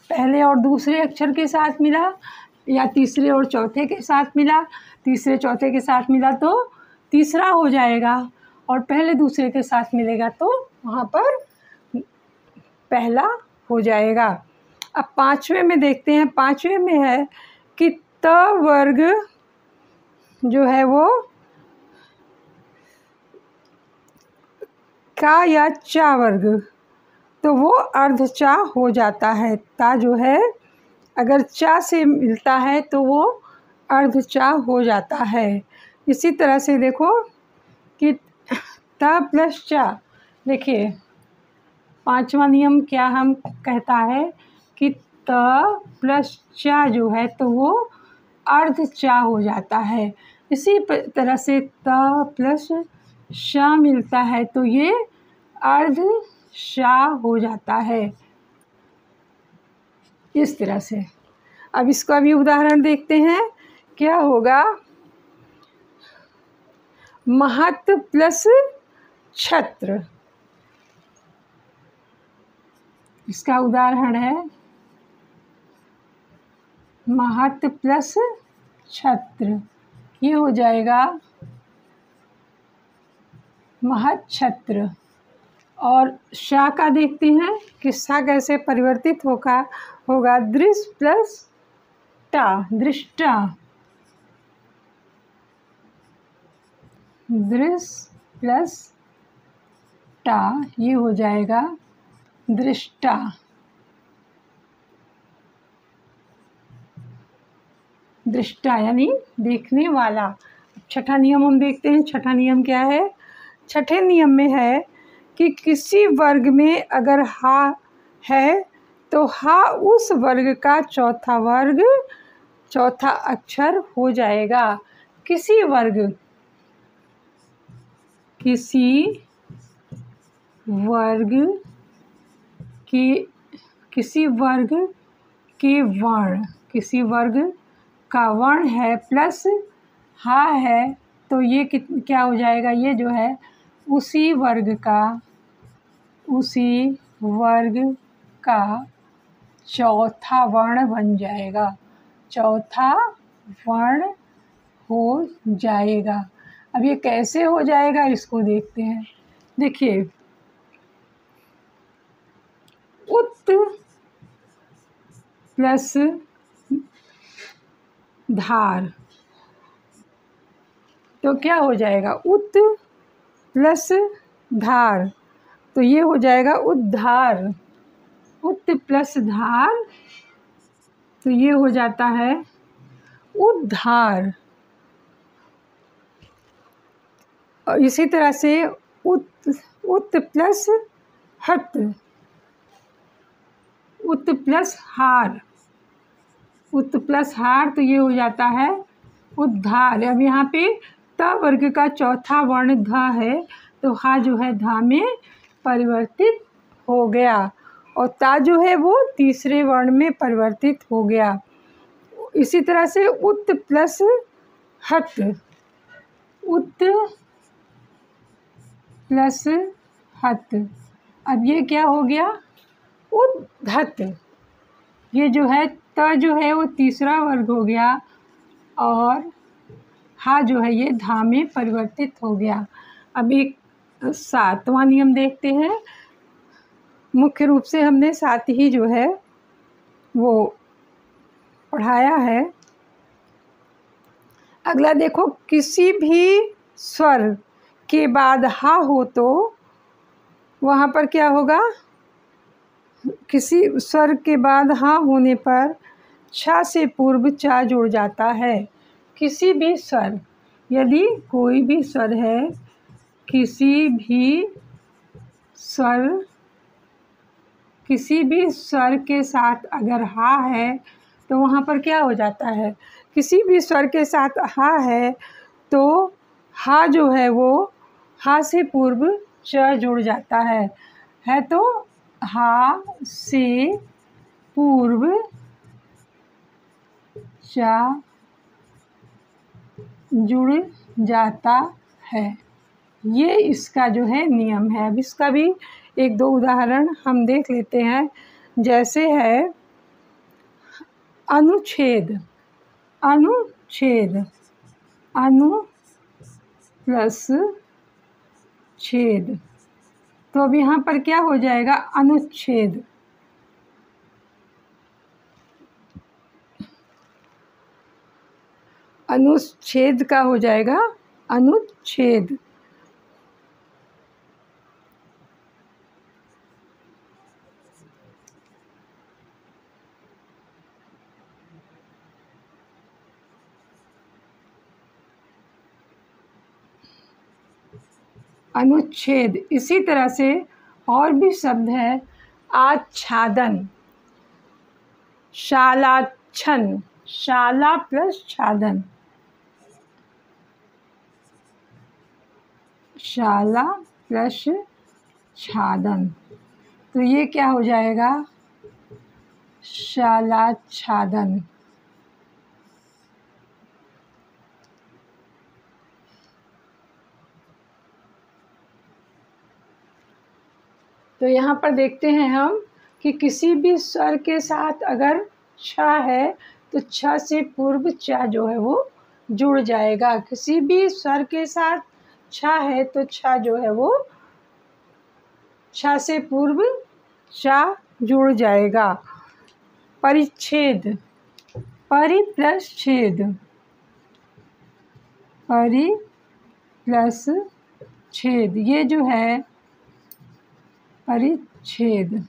पहले और दूसरे अक्षर के साथ मिला या तीसरे और चौथे के साथ मिला, तीसरे चौथे के साथ मिला तो तीसरा हो जाएगा, और पहले दूसरे के साथ मिलेगा तो वहाँ पर पहला हो जाएगा। अब 5वें में देखते हैं। 5वें में है कि त वर्ग जो है वो का या चा वर्ग, तो वो अर्ध चा हो जाता है। ता जो है अगर चा से मिलता है तो वो अर्ध चा हो जाता है। इसी तरह से देखो कि ता प्लस चा, देखिए 5वां नियम क्या हम कहता है कि त प्लस चा जो है तो वो अर्ध चा हो जाता है। इसी तरह से त प्लस शा मिलता है तो ये अर्ध शा हो जाता है, इस तरह से। अब इसका भी उदाहरण देखते हैं, क्या होगा, महत प्लस छत्र, इसका उदाहरण है महत प्लस छत्र, ये हो जाएगा महत छत्र। और शा का देखते हैं कि शा कैसे परिवर्तित होगा दृश प्लस टा, दृष्टा, दृश प्लस टा, ये हो जाएगा दृष्टा। दृष्टा यानी देखने वाला। छठा नियम हम देखते हैं। छठा नियम क्या है, छठे नियम में है कि किसी वर्ग में अगर हा है तो हा उस वर्ग का चौथा अक्षर हो जाएगा। किसी वर्ग का वर्ण है प्लस हा है तो ये क्या हो जाएगा, ये जो है उसी वर्ग का चौथा वर्ण बन जाएगा, चौथा वर्ण हो जाएगा। अब ये कैसे हो जाएगा इसको देखते हैं। देखिए, उत प्लस धार तो क्या हो जाएगा, उत प्लस धार तो ये हो जाएगा उद्धार। उत प्लस धार तो ये हो जाता है उद्धार। और इसी तरह से उत प्लस हत, उत प्लस हार तो ये हो जाता है उद्धार। अब यहाँ पे त वर्ग का चौथा वर्ण ध है तो हा जो है धा में परिवर्तित हो गया और ता जो है वो तीसरे वर्ण में परिवर्तित हो गया। इसी तरह से उत प्लस हत, उत प्लस हत, अब ये क्या हो गया, उद्धत। ये जो है त जो है वो तीसरा वर्ग हो गया और हा जो है ये धा में परिवर्तित हो गया। अब एक सातवां नियम देखते हैं। मुख्य रूप से हमने सात ही जो है वो पढ़ाया है। अगला देखो, किसी भी स्वर के बाद हा हो तो वहाँ पर क्या होगा, किसी स्वर के बाद हा होने पर छा से पूर्व चा जुड़ जाता है। किसी भी स्वर, यदि कोई भी स्वर है, किसी भी स्वर के साथ अगर हा है तो वहाँ पर क्या हो जाता है, किसी भी स्वर के साथ हा है तो हा जो है वो हा से पूर्व च जुड़ जाता है तो हा से पूर्व च जुड़ जाता है। ये इसका जो है नियम है। अब इसका भी एक दो उदाहरण हम देख लेते हैं। जैसे है अनुच्छेद, अनु प्लस छेद तो अब यहाँ पर क्या हो जाएगा, अनुच्छेद। अनुच्छेद का हो जाएगा अनुच्छेद। अनुच्छेद। इसी तरह से और भी शब्द है, आच्छादन, शालाच्छन, शाला प्लस छादन, शाला प्लस छादन तो ये क्या हो जाएगा, शालाच्छादन। तो यहाँ पर देखते हैं हम कि किसी भी स्वर के साथ अगर छ है तो छ से पूर्व चा जो है वो जुड़ जाएगा। किसी भी स्वर के साथ छ है तो छ जो है वो छ से पूर्व चा जुड़ जाएगा। परिच्छेद, परि प्लस छेद, परि प्लस छेद, ये जो है परिच्छेद।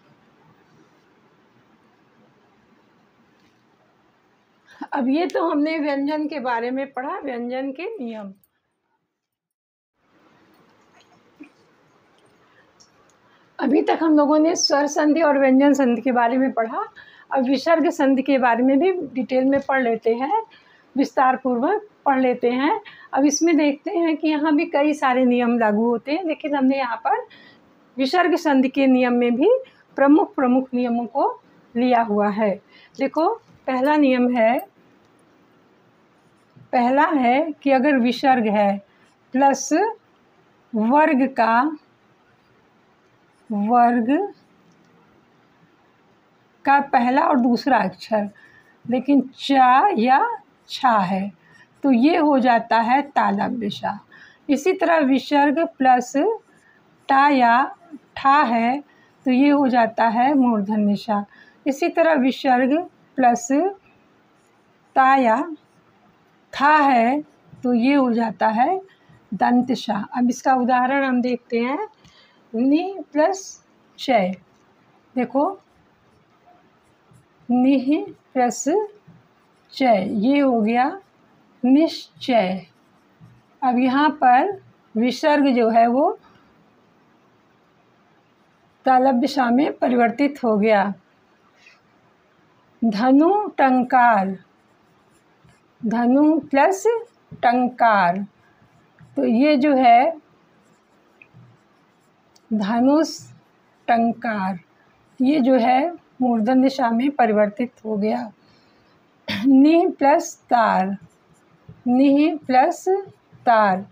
अब ये तो हमने व्यंजन के बारे में पढ़ा, व्यंजन के नियम। अभी तक हम लोगों ने स्वर संधि और व्यंजन संधि के बारे में पढ़ा। अब विसर्ग संधि के बारे में भी डिटेल में पढ़ लेते हैं, विस्तार पूर्वक पढ़ लेते हैं। अब इसमें देखते हैं कि यहाँ भी कई सारे नियम लागू होते हैं, लेकिन हमने यहाँ पर विसर्ग संधि के नियम में भी प्रमुख प्रमुख नियमों को लिया हुआ है। देखो, पहला है कि अगर विसर्ग है प्लस वर्ग का पहला और दूसरा अक्षर, लेकिन चा या छा है, तो ये हो जाता है तालव्य सा। इसी तरह विसर्ग प्लस टा या ठा है, तो ये हो जाता है मूर्धन्य सा। इसी तरह विसर्ग प्लस ता या था है, तो ये हो जाता है दंत सा। अब इसका उदाहरण हम देखते हैं। नि प्लस चय, देखो निह प्लस चय, ये हो गया निश्चय। अब यहाँ पर विसर्ग जो है वो तालव्य सा में परिवर्तित हो गया। धनु टंकार, धनु प्लस टंकार, तो ये जो है धनुष टंकार, ये जो है मूर्धन्य सा में परिवर्तित हो गया। निह प्लस तार, निह प्लस तार,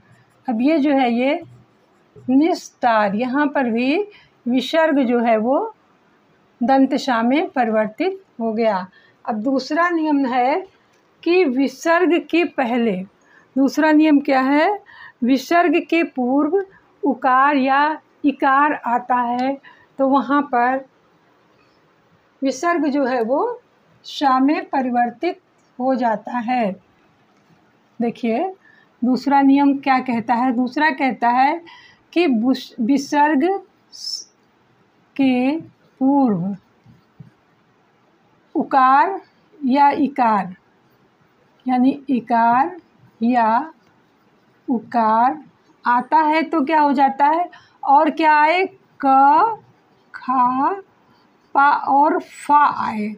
अब ये जो है ये निस्तार, यहाँ पर भी विसर्ग जो है वो दंत सा में परिवर्तित हो गया। अब दूसरा नियम है कि विसर्ग के पहले, दूसरा नियम क्या है, विसर्ग के पूर्व उकार या इकार आता है, तो वहाँ पर विसर्ग जो है वो सा में परिवर्तित हो जाता है। देखिए दूसरा नियम क्या कहता है, दूसरा कहता है कि विसर्ग के पूर्व उकार या इकार, यानी इकार या उकार आता है तो क्या हो जाता है, और क्या आए, क खा पा और फा आए,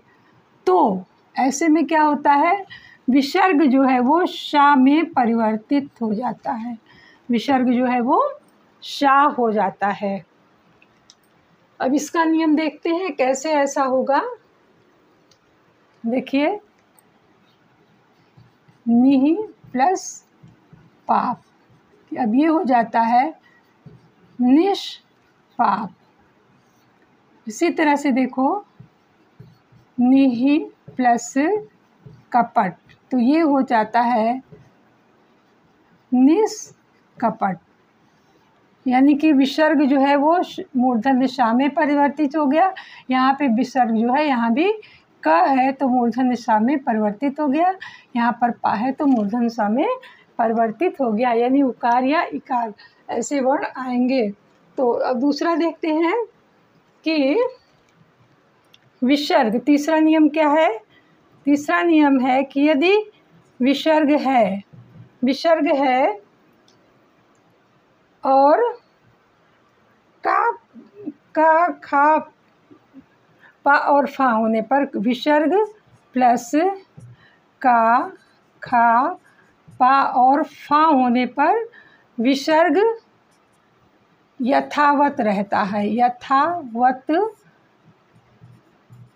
तो ऐसे में क्या होता है, विसर्ग जो है वो शा में परिवर्तित हो जाता है, विसर्ग जो है वो शा हो जाता है। अब इसका नियम देखते हैं कैसे ऐसा होगा। देखिए, निहि प्लस पाप, अब ये हो जाता है निष्पाप। इसी तरह से देखो, निहि प्लस कपट, तो ये हो जाता है निष्कपट, यानी कि विसर्ग जो है वो मूर्धन्य सा में परिवर्तित हो गया। यहाँ पे विसर्ग जो है, यहाँ भी क है तो मूर्धन्य सा में परिवर्तित हो गया, यहाँ पर पा है तो मूर्धन्य सा में परिवर्तित हो गया, यानी उकार या इकार ऐसे वर्ण आएंगे। तो अब दूसरा देखते हैं कि विसर्ग, तीसरा नियम क्या है, तीसरा नियम है कि यदि विसर्ग है और का खा पा और फा होने पर, विसर्ग प्लस का खा पा और फा होने पर विसर्ग यथावत रहता है, यथावत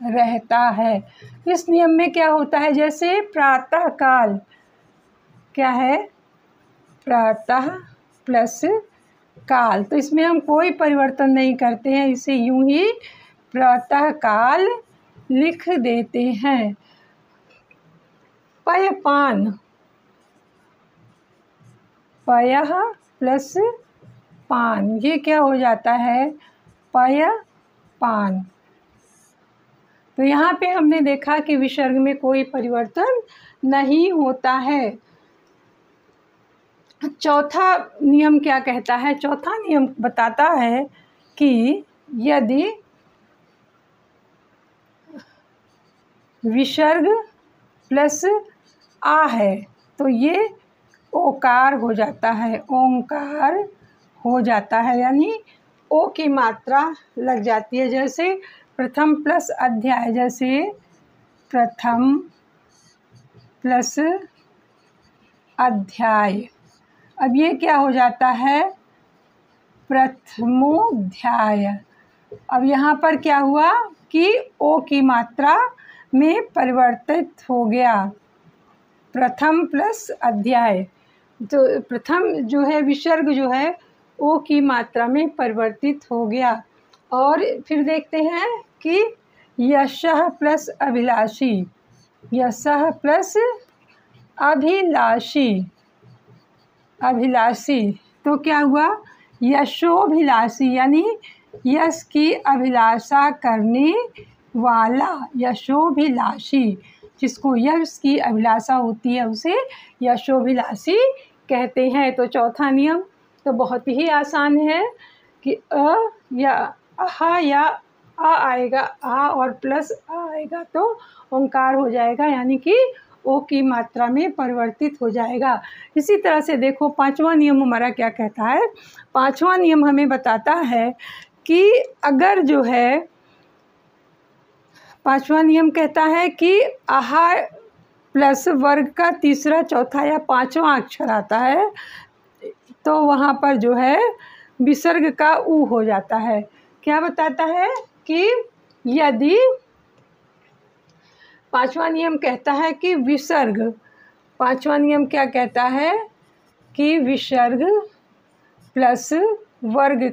रहता है। इस नियम में क्या होता है, जैसे प्रातः काल, क्या है, प्रातः प्लस काल, तो इसमें हम कोई परिवर्तन नहीं करते हैं, इसे यूं ही प्रातः काल लिख देते हैं। पयपान, पयः प्लस पान, ये क्या हो जाता है, पय पान। तो यहाँ पे हमने देखा कि विसर्ग में कोई परिवर्तन नहीं होता है। चौथा नियम क्या कहता है, चौथा नियम बताता है कि यदि विसर्ग प्लस आ है तो ये ओकार हो जाता है, ओंकार हो जाता है, यानी ओ की मात्रा लग जाती है। जैसे प्रथम प्लस अध्याय, जैसे प्रथम प्लस अध्याय। अब ये क्या हो जाता है, प्रथमोध्याय। अब यहाँ पर क्या हुआ कि ओ की मात्रा में परिवर्तित हो गया, प्रथम प्लस अध्याय। तो प्रथम जो है विसर्ग जो है ओ की मात्रा में परिवर्तित हो गया। और फिर देखते हैं कि यशः प्लस अभिलाषी, यशः प्लस अभिलाषी, अभिलाषी। तो क्या हुआ, यशोभिलाषी, यानी यश की अभिलाषा करने वाला, यशोभिलाषी। जिसको यश की अभिलाषा होती है उसे यशोभिलाषी कहते हैं। तो चौथा नियम तो बहुत ही आसान है कि अ या अहा या आ आएगा, आ और प्लस आ आएगा तो ओंकार हो जाएगा, यानी कि ओ की मात्रा में परिवर्तित हो जाएगा। इसी तरह से देखो पांचवा नियम हमारा क्या कहता है। पांचवा नियम हमें बताता है कि अगर जो है, पांचवा नियम कहता है कि आहा प्लस वर्ग का तीसरा, चौथा या पांचवा अक्षर आता है तो वहाँ पर जो है विसर्ग का ऊ हो जाता है। क्या बताता है कि यदि, पांचवा नियम कहता है कि विसर्ग, पांचवा नियम क्या कहता है कि विसर्ग प्लस वर्ग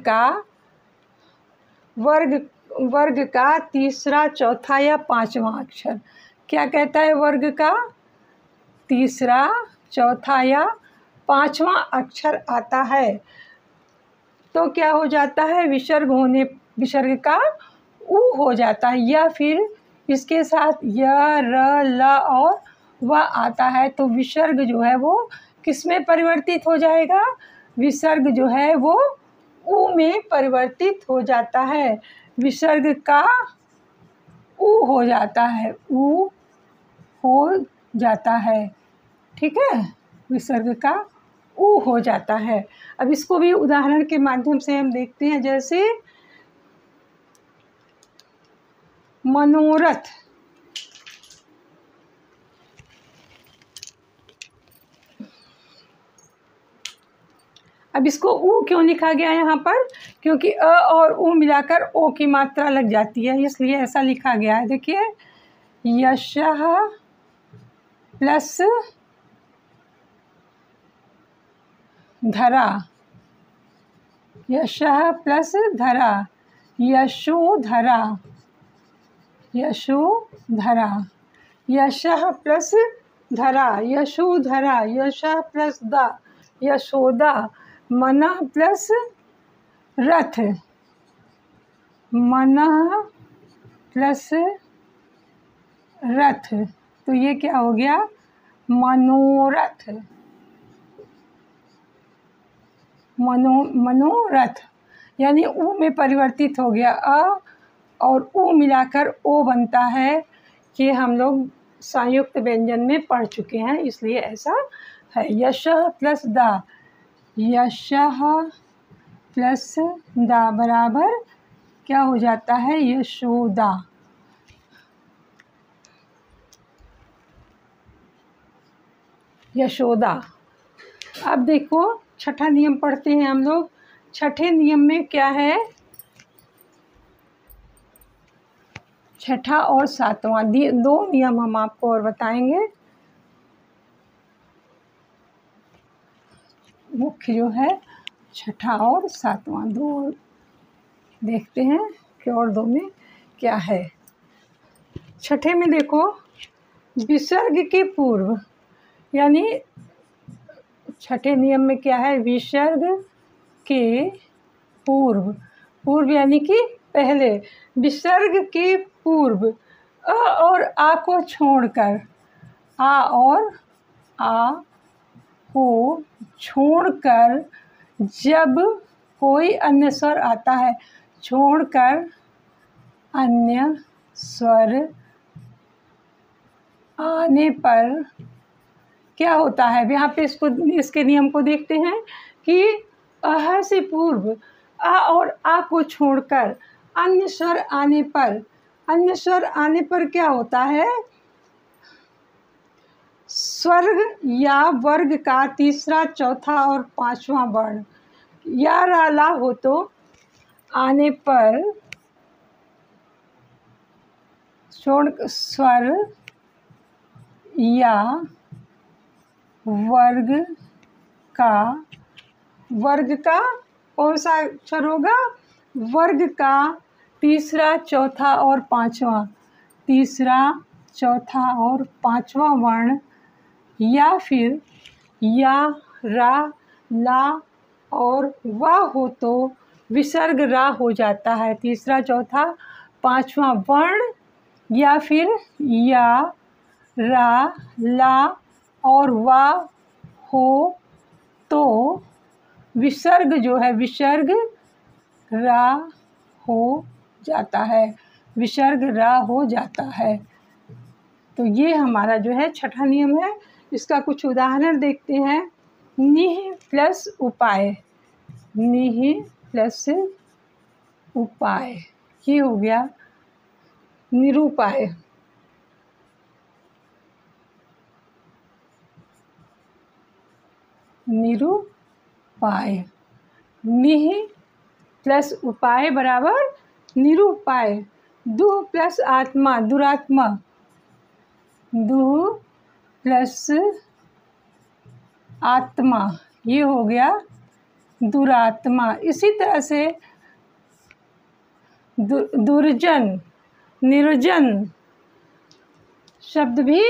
का तीसरा, चौथा या पांचवा अक्षर। क्या कहता है, वर्ग का तीसरा, चौथा या पांचवा अक्षर आता है तो क्या हो जाता है, विसर्ग का ऊ हो जाता है, या फिर इसके साथ य, र, ल और व आता है तो विसर्ग जो है वो किस में परिवर्तित हो जाएगा, विसर्ग जो है वो ऊ में परिवर्तित हो जाता है। विसर्ग का ऊ हो जाता है, ऊ हो जाता है, ठीक है, विसर्ग का ऊ हो जाता है। अब इसको भी उदाहरण के माध्यम से हम देखते हैं। जैसे मनोरथ, अब इसको ऊ क्यों लिखा गया यहाँ पर, क्योंकि अ और ऊ मिलाकर ओ की मात्रा लग जाती है, इसलिए ऐसा लिखा गया है। देखिए यशः प्लस धरा, यशः प्लस धरा, यशोधरा, यशोधरा, यशः प्लस धरा, यशोधरा, यशः प्लस दा, यशोदा, मनः प्लस रथ, मनः प्लस रथ, तो ये क्या हो गया, मनोरथ, मनोरथ, यानी ऊ में परिवर्तित हो गया। अ और ऊ मिलाकर ओ बनता है, ये हम लोग संयुक्त व्यंजन में पढ़ चुके हैं, इसलिए ऐसा है। यशः प्लस दा, यशः प्लस दा बराबर क्या हो जाता है, यशोदा। यशोदा। अब देखो छठा नियम पढ़ते हैं हम लोग। छठे नियम में क्या है, छठा और सातवां, दो नियम हम आपको और बताएंगे। मुख्य जो है छठा और सातवां, दो देखते हैं कि और दो में क्या है। छठे में देखो विसर्ग के पूर्व, यानी छठे नियम में क्या है, विसर्ग के पूर्व, पूर्व यानी कि पहले, विसर्ग के पूर्व अ और आ को छोड़कर, आ और आ को छोड़कर जब कोई अन्य स्वर आता है, छोड़कर अन्य स्वर आने पर क्या होता है। यहाँ पे इसके नियम को देखते हैं कि अह से पूर्व, अ और आ को छोड़कर अन्य स्वर आने पर क्या होता है? स्वर्ग या वर्ग का तीसरा, चौथा और पांचवा वर्ण। या रा ला हो तो आने पर स्वर या वर्ग का कौन सा अक्षर होगा? वर्ग का तीसरा, चौथा और पांचवा, तीसरा, चौथा और पांचवा वर्ण, या फिर या, रा, ला और वा हो तो विसर्ग रा हो जाता है, तीसरा, चौथा, पांचवा वर्ण, या फिर या, रा, ला और वा हो तो विसर्ग जो है विसर्ग रा हो जाता है, विसर्ग रा हो जाता है। तो ये हमारा जो है छठा नियम है। इसका कुछ उदाहरण देखते हैं। निह प्लस उपाय, निह प्लस उपाय, ये हो गया निरूपाय। निरूपाय, निह प्लस उपाय बराबर निरूपाय। दुह प्लस आत्मा, दुरात्मा, दुह प्लस आत्मा, ये हो गया दुरात्मा। इसी तरह से दुर्जन, निर्जन शब्द भी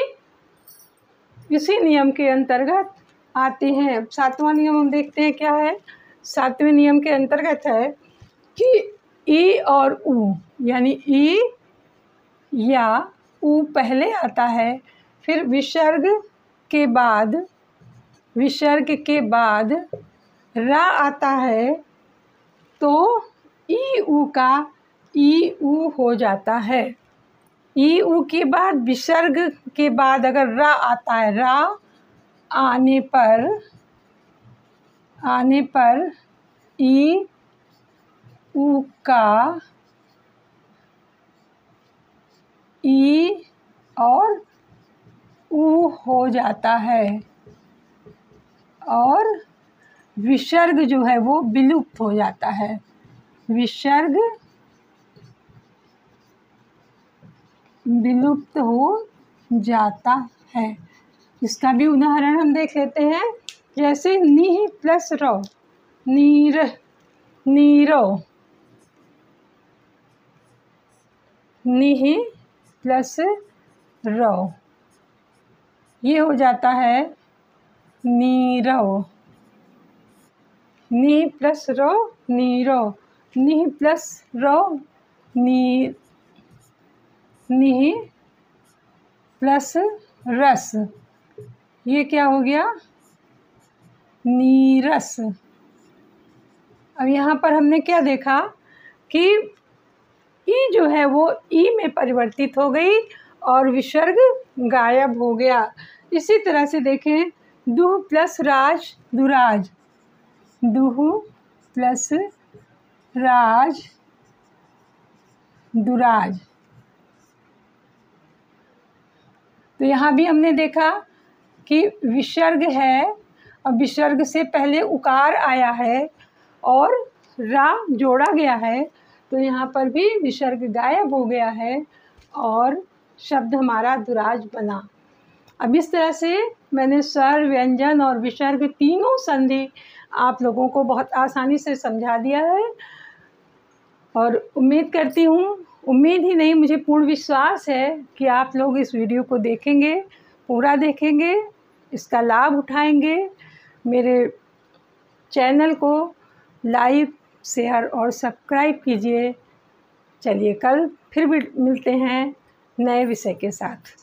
इसी नियम के अंतर्गत आते हैं। सातवां नियम हम देखते हैं क्या है। सातवें नियम के अंतर्गत है कि ई और ऊ, यानी ई या ऊ पहले आता है, फिर विसर्ग के बाद रा आता है तो ई ऊ का ई ऊ हो जाता है। ई ऊ के बाद विसर्ग के बाद अगर रा आता है, रा आने पर ई ऊ का ई और ऊ हो जाता है और विसर्ग जो है वो विलुप्त हो जाता है, विसर्ग विलुप्त हो जाता है। इसका भी उदाहरण हम देख लेते हैं। जैसे निह प्लस रो, नीर, नीरो, निह प्लस रो, ये हो जाता है नीरो। निह प्लस रो, नीरो, निह प्लस रो, निह प्लस रस, ये क्या हो गया? नीरस। अब यहाँ पर हमने क्या देखा कि ई जो है वो ई में परिवर्तित हो गई और विसर्ग गायब हो गया। इसी तरह से देखें, दुह प्लस राज, दुराज, दुह प्लस राज, दुराज। तो यहाँ भी हमने देखा कि विसर्ग है और विसर्ग से पहले उकार आया है और रा जोड़ा गया है, तो यहाँ पर भी विसर्ग गायब हो गया है और शब्द हमारा दुराज बना। अब इस तरह से मैंने स्वर, व्यंजन और विसर्ग तीनों संधि आप लोगों को बहुत आसानी से समझा दिया है और उम्मीद करती हूँ, उम्मीद ही नहीं मुझे पूर्ण विश्वास है कि आप लोग इस वीडियो को देखेंगे, पूरा देखेंगे, इसका लाभ उठाएंगे। मेरे चैनल को लाइक, शेयर और सब्सक्राइब कीजिए। चलिए कल फिर भी मिलते हैं नए विषय के साथ।